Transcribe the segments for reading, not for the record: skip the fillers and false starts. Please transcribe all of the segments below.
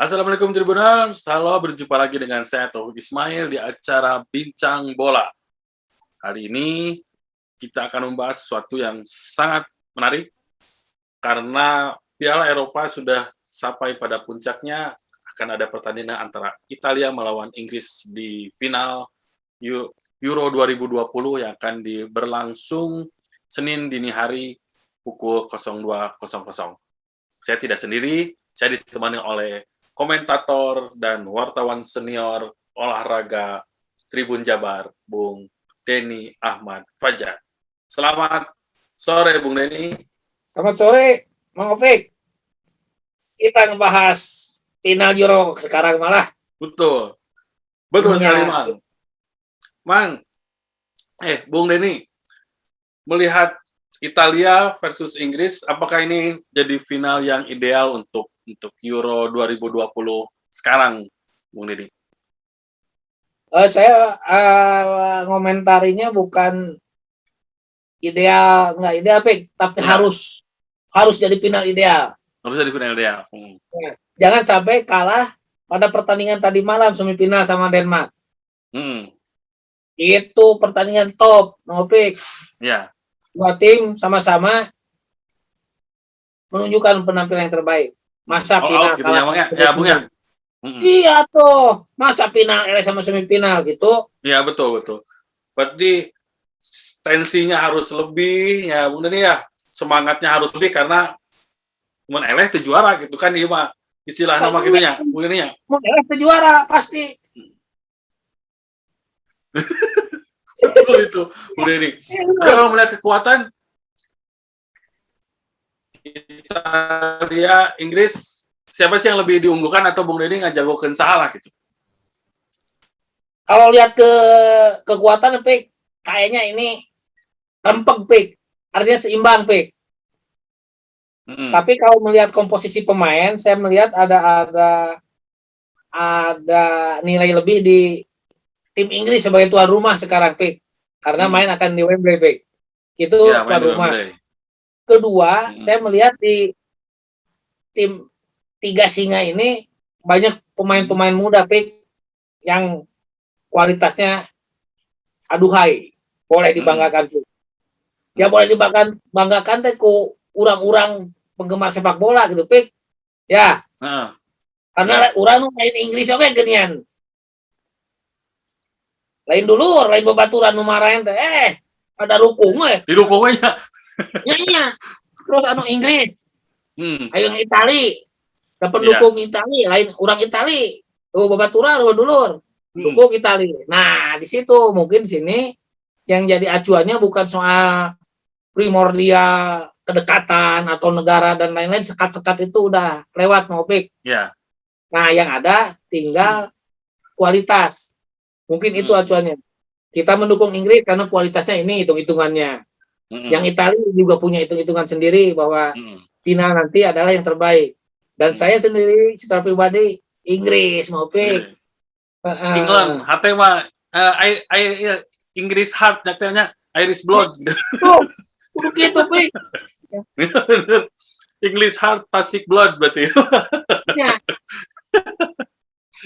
Assalamualaikum Tribuners, halo berjumpa lagi dengan saya Taufik Ismail di acara Bincang Bola. Hari ini kita akan membahas sesuatu yang sangat menarik karena Piala Eropa sudah sampai pada puncaknya, akan ada pertandingan antara Italia melawan Inggris di final Euro 2020 yang akan berlangsung Senin dini hari pukul 02.00. Saya tidak sendiri, saya ditemani oleh komentator dan wartawan senior olahraga Tribun Jabar, Bung Denny Ahmad Fajar. Selamat sore, Bung Denny. Selamat sore, Mang Opik. Kita ngebahas final Euro sekarang malah. Betul sekali, Mang. Bung Denny, melihat Italia versus Inggris, apakah ini jadi final yang ideal untuk Euro 2020 sekarang, Bung Denny? Saya ngomentarinya bukan ideal, nggak ideal, Pik, tapi harus jadi final ideal. Harus jadi final ideal. Jangan sampai kalah pada pertandingan tadi malam semifinal sama Denmark. Itu pertandingan top, Opik. Ya. Dua tim sama-sama menunjukkan penampilan yang terbaik. Masa final gitu ya, Bung ya. Iya tuh, masa final sama semifinal gitu. Iya, betul. Berarti tensinya harus lebih, ya Bung Denny ya. Semangatnya harus lebih karena mun eleh teu juara gitu kan, ieu mah istilah nama gitunya, Bung Denny ya. Mun eleh teu juara pasti. Betul itu, Bung Denny. Kalau melihat kekuatan Italia, Inggris, siapa sih yang lebih diunggulkan atau Bung Denny ngajagokeun salah gitu? Kalau lihat ke kekuatan, Pik, kayaknya ini rempeg, Pik. Artinya seimbang, Pik. Tapi kalau melihat komposisi pemain, saya melihat ada nilai lebih di tim Inggris sebagai tuan rumah sekarang, Pik. Karena main akan di Wembley, Pik. Itu ya, tuan rumah. Kedua, saya melihat di tim tiga singa ini banyak pemain-pemain muda, Pik, yang kualitasnya aduhai, boleh dibanggakan, Pik. Ya boleh dibanggakan teh ku urang-urang penggemar sepak bola gitu, Pik. Ya. Karena urang main Inggris oke genian. Lain dulu, lain babaturan nu marahin teh. Ada rukung we. Didukung we nya. Nya. Terus Inggris. Ayo Itali. Da pendukung Itali, lain urang Itali. Tuh babaturan dulur. Dukung Itali. Nah, di situ mungkin di sini yang jadi acuannya bukan soal primordial kedekatan atau negara dan lain-lain, sekat-sekat itu udah lewat, Opik. Iya. Nah, yang ada tinggal kualitas. Mungkin itu acuannya. Kita mendukung Inggris karena kualitasnya ini hitung-hitungannya. Yang Italia juga punya hitung-hitungan sendiri bahwa final nanti adalah yang terbaik. Dan saya sendiri secara pribadi Inggris, Opik. England, hati mah Inggris heart nyatanya Irish blood. Tuh, begitu, Pik. English heart, Tasik blood berarti. Ya.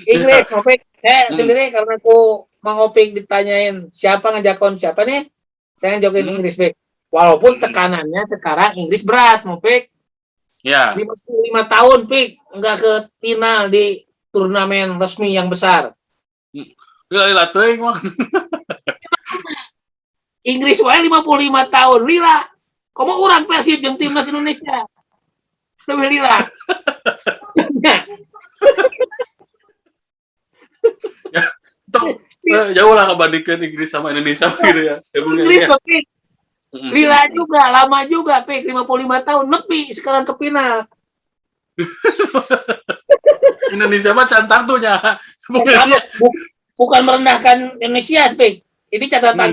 Inggris, Opik. Sendiri karena aku Mang Opik ditanyain siapa ngajakon siapa nih, saya ngajakin Inggris, Pik. Walaupun tekanannya sekarang Inggris berat, Opik. Ya. 55 tahun, Pik, enggak ke final di turnamen resmi yang besar. Lila teuing mah. Inggris wae 55 tahun, lila. Komo urang Persib jeung timnas Indonesia. Lebih lila. Jauh lah ngebandingkan Inggris sama Indonesia gitu ya. Inggris, Pik. Lila juga, lama juga, Pik, 55 tahun lebih sekarang ke final. Indonesia mah cantang tuh nya. Bukan merendahkan Indonesia, Pik. Ini catatan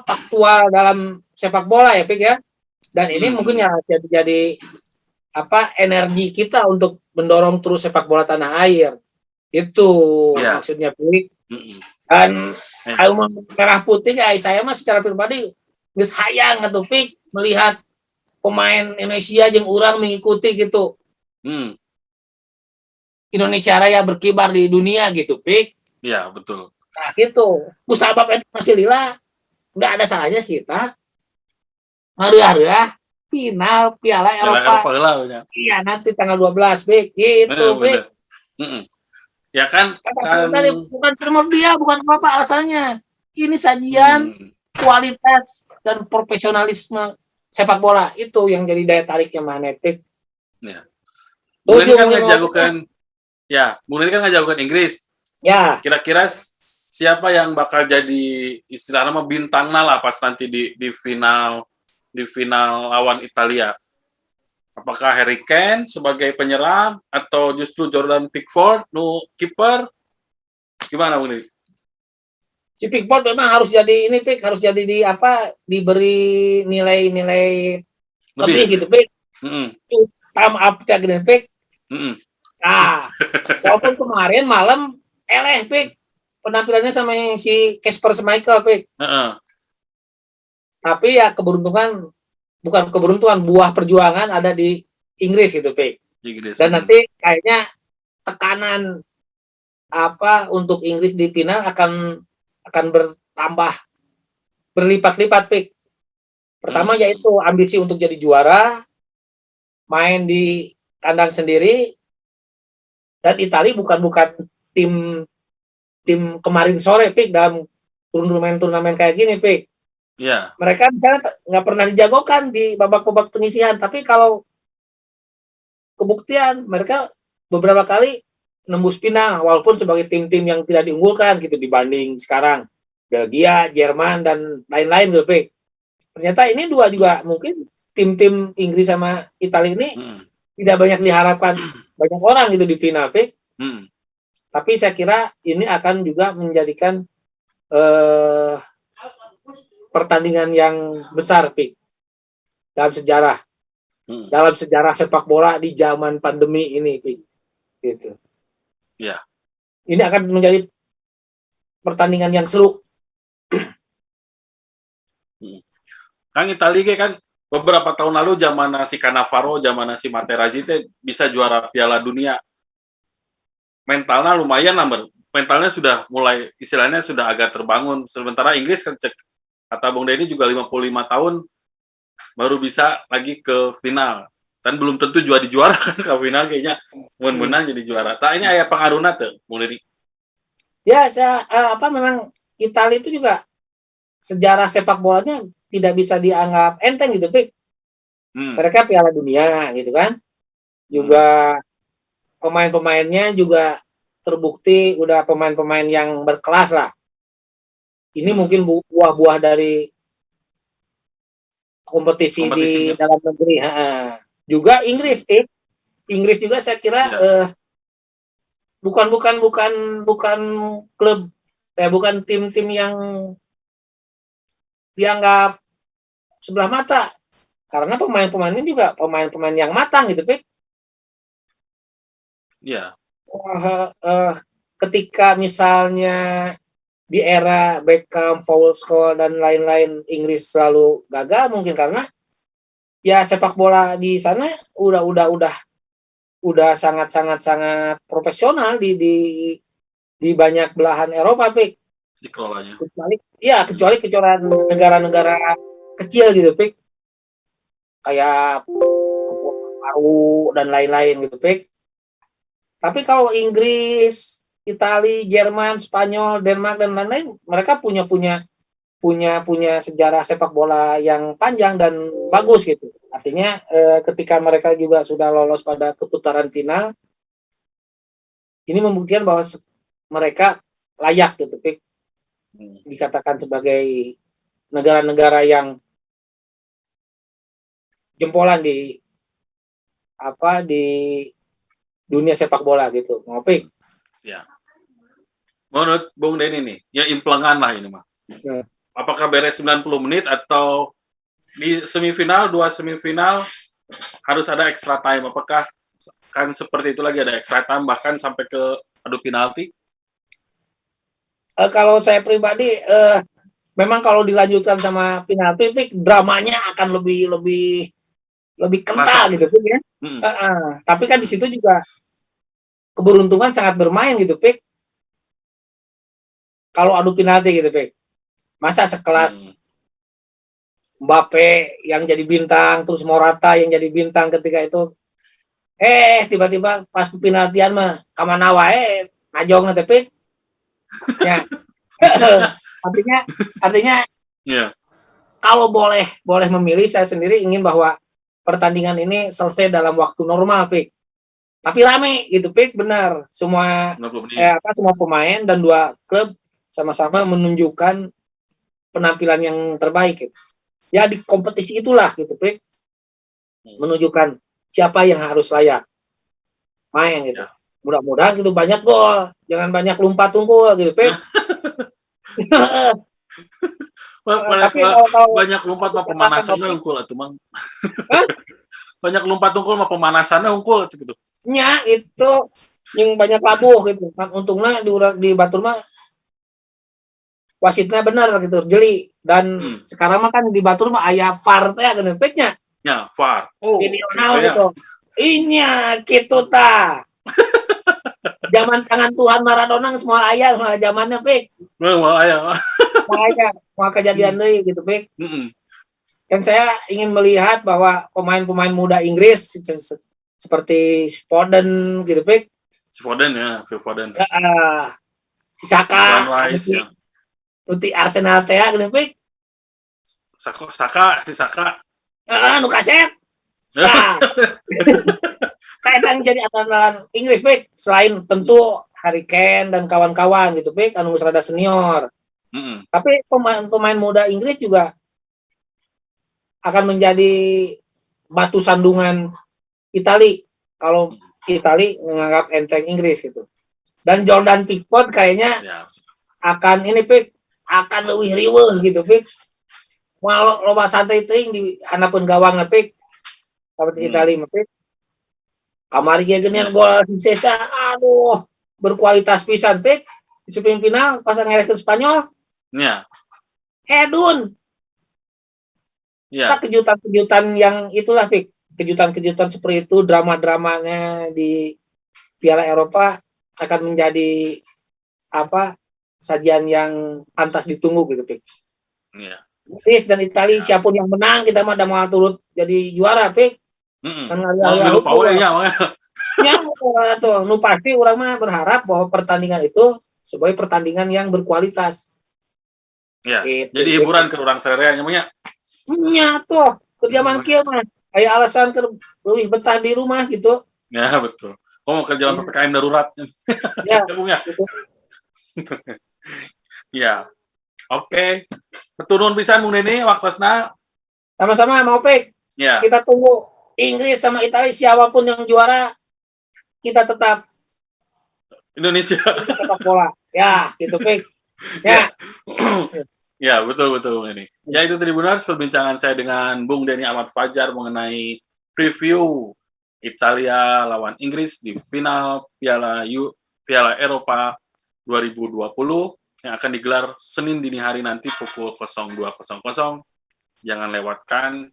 faktual dalam sepak bola ya, Pik ya. Dan ini mungkin ya jadi energi kita untuk mendorong terus sepak bola tanah air. Itu maksudnya, Pik. Dan merah putih ya, saya mah secara pribadi geus hayang atuh, Pik, melihat pemain Indonesia jeung urang mengikuti gitu. Indonesia Raya berkibar di dunia gitu, Pik. Iya, betul. Nah, gitu. Kusabab itu masih lila, nggak ada salahnya kita ngeureah final Piala Eropa. Iya, nanti tanggal 12, Pik. Gitu, Pik. Ya kan, bukan primordial, bukan apa-apa alasannya. Ini sajian kualitas dan profesionalisme sepak bola itu yang jadi daya tariknya Magnetic. Ya. Bung Neri kan ngajagokan Inggris. Ya. Kira-kira siapa yang bakal jadi istilahnya bintangnya lah pas nanti di final lawan Italia? Apakah Harry Kane sebagai penyerang atau justru Jordan Pickford kiper? Gimana Bung Neri? Si Pickford memang harus jadi diberi nilai-nilai lebih gitu, Pik. Time up cagden Pik. Nah, walaupun kemarin malam Pik penampilannya sama si Casper Schmeichel, Pik. Tapi ya bukan keberuntungan, buah perjuangan ada di Inggris gitu, Pik. Dan nanti kayaknya tekanan untuk Inggris di final akan bertambah berlipat-lipat, Pik. Pertama yaitu ambisi untuk jadi juara, main di kandang sendiri, dan Italia bukan tim kemarin sore, Pik, dalam turnamen kayak gini, Pik. Iya. Mereka misalnya nggak pernah dijagokan di babak penyisihan, tapi kalau kebuktian mereka beberapa kali nembus final, walaupun sebagai tim-tim yang tidak diunggulkan gitu dibanding sekarang Belgia, Jerman, dan lain-lain gitu, Pik. Ternyata ini dua juga mungkin tim-tim Inggris sama Italia ini tidak banyak diharapkan banyak orang gitu di final, Pik. Tapi saya kira ini akan juga menjadikan pertandingan yang besar, Pik, dalam sejarah sepak bola di zaman pandemi ini, Pik. Gitu. Ya. Ini akan menjadi pertandingan yang seru. Kan Italia kan beberapa tahun lalu zaman si Cannavaro, zaman si Materazzi bisa juara Piala Dunia. Mentalnya lumayan lah, mentalnya sudah mulai istilahnya sudah agak terbangun. Sementara Inggris kan kata Bung Denny juga 55 tahun baru bisa lagi ke final. Dan belum tentu juara kan ke final, kayaknya menang jadi juara. Tak ini ayah pengaruhnya tuh, Bung Denny. Ya, memang Italia itu juga sejarah sepak bolanya tidak bisa dianggap enteng gitu, Pik. Mereka Piala Dunia gitu kan. Juga pemain-pemainnya juga terbukti udah pemain-pemain yang berkelas lah. Ini mungkin buah-buah dari kompetisi di dalam negeri. Juga Inggris, Pik. Inggris juga saya kira bukan klub, bukan tim-tim yang dianggap sebelah mata, karena pemain-pemainnya juga pemain-pemain yang matang gitu, Pik. Iya. Ketika misalnya di era Beckham, Scholes dan lain-lain Inggris selalu gagal, mungkin karena ya sepak bola di sana udah sangat profesional di banyak belahan Eropa, Pik. Dikelolanya. Kecuali negara-negara kecil gitu, Pik. Kayak Paru dan lain-lain gitu, Pik. Tapi kalau Inggris, Italia, Jerman, Spanyol, Denmark dan lain-lain, mereka punya sejarah sepak bola yang panjang dan bagus gitu. Artinya ketika mereka juga sudah lolos pada keputaran final, ini membuktikan bahwa mereka layak gitu, Pik, dikatakan sebagai negara-negara yang jempolan di dunia sepak bola gitu, Pik. Ya. Menurut Bung Denny nih, ya implengan lah ini mah. Apakah beres 90 menit atau di semifinal, 2 semifinal harus ada extra time? Apakah kan seperti itu lagi ada extra time bahkan sampai ke adu penalti? Kalau saya pribadi memang kalau dilanjutkan sama penalti, Pik, dramanya akan lebih kental gitu, Pik, ya. Tapi kan di situ juga keberuntungan sangat bermain gitu, Pik. Kalau adu penalti gitu, Pik. Masa sekelas Mbappe yang jadi bintang, terus Morata yang jadi bintang ketika itu, tiba-tiba pas penaltian mah kamana wae najong teh, Pik. Ya. artinya kalau boleh memilih, saya sendiri ingin bahwa pertandingan ini selesai dalam waktu normal, Pik. Tapi rame gitu, Pik, benar. Semua semua pemain dan dua klub sama-sama menunjukkan penampilan yang terbaik gitu. Ya di kompetisi itulah gitu, Pik. Menunjukkan siapa yang harus layak main gitu. Mudah-mudahan gitu banyak gol, jangan banyak lompat unggul gitu, Pik. Tapi kalau banyak lompat mah pemanasannya unggul atuh, Mang. Banyak lompat unggul mah pemanasannya unggul gitu. Nya itu yang banyak labuh gitu. Kan untungnya di Batur mah wasitnya benar gitu, jeli. Dan sekarang mah kan di Batur mah aya VAR teh geuning Piknya. Ya, VAR. Oh, video gitu. Inya gitu ta. Zaman tangan Tuhan Maradona semua aya mah zamannya, Pik. Mau aya. Mau kejadian deui gitu, Pik. Dan saya ingin melihat bahwa pemain-pemain muda Inggris seperti Foden gitu, Pik. Foden ya, Phil Foden. Si Saka, Rice, Arsenal teh gitu, Pik. Saka. Nu kaset. Nah. Kayak jadi andalan Inggris, Pik. Selain tentu Harry Kane dan kawan-kawan gitu, Pik, anu rada senior. Tapi pemain muda Inggris juga akan menjadi batu sandungan Itali kalau Itali menganggap enteng Inggris gitu. Dan Jordan Pickford kayaknya akan ini, Pik, akan lebih riweuh gitu, Pik. Walau loba santai teuing di handapun gawangna, Pik. Seperti Itali mah, Pik. Kamari geunian gol Sisa, aduh, berkualitas pisan, Pik. Di semifinal pas ngerekeun Spanyol. Iya. Hedun. Ya. Kejutan-kejutan yang itulah, Pik. Kejutan-kejutan seperti itu, drama-dramanya di Piala Eropa akan menjadi sajian yang pantas ditunggu gitu, Pik. Iya. Inggris dan Italia siapapun yang menang kita mah mau turut jadi juara, Pik. Lupa we nya mah. Ya, tuh, nu pasti urang mah berharap bahwa pertandingan itu sebagai pertandingan yang berkualitas. Ya, gitu, jadi hiburan ke urang sarerea nya mah nya. Nya tuh, kerjaan kieu mah aya alasan keur leuwih betah di rumah gitu. Ya, betul. Mau kerjaan PPKM darurat. Ya. Gitu. Ya. Oke. Keturun pisan Bung Deni waktosna. Sama-sama mau, Pik. Ya. Kita tunggu Inggris sama Italia, siapapun yang juara kita tetap Indonesia. Sepak bola. Ya, gitu, Pik. Ya. Ya, betul ini. Ya, itu Tribuners perbincangan saya dengan Bung Deni Ahmad Fajar mengenai preview Italia lawan Inggris di final Piala Eropa 2020 yang akan digelar Senin dini hari nanti pukul 02.00. Jangan lewatkan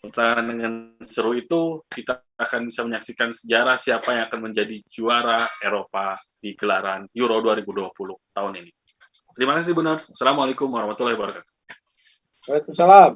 pertandingan dengan seru itu. Kita akan bisa menyaksikan sejarah siapa yang akan menjadi juara Eropa di gelaran Euro 2020 tahun ini. Terima kasih, Benar. Assalamualaikum warahmatullahi wabarakatuh. Waalaikumsalam.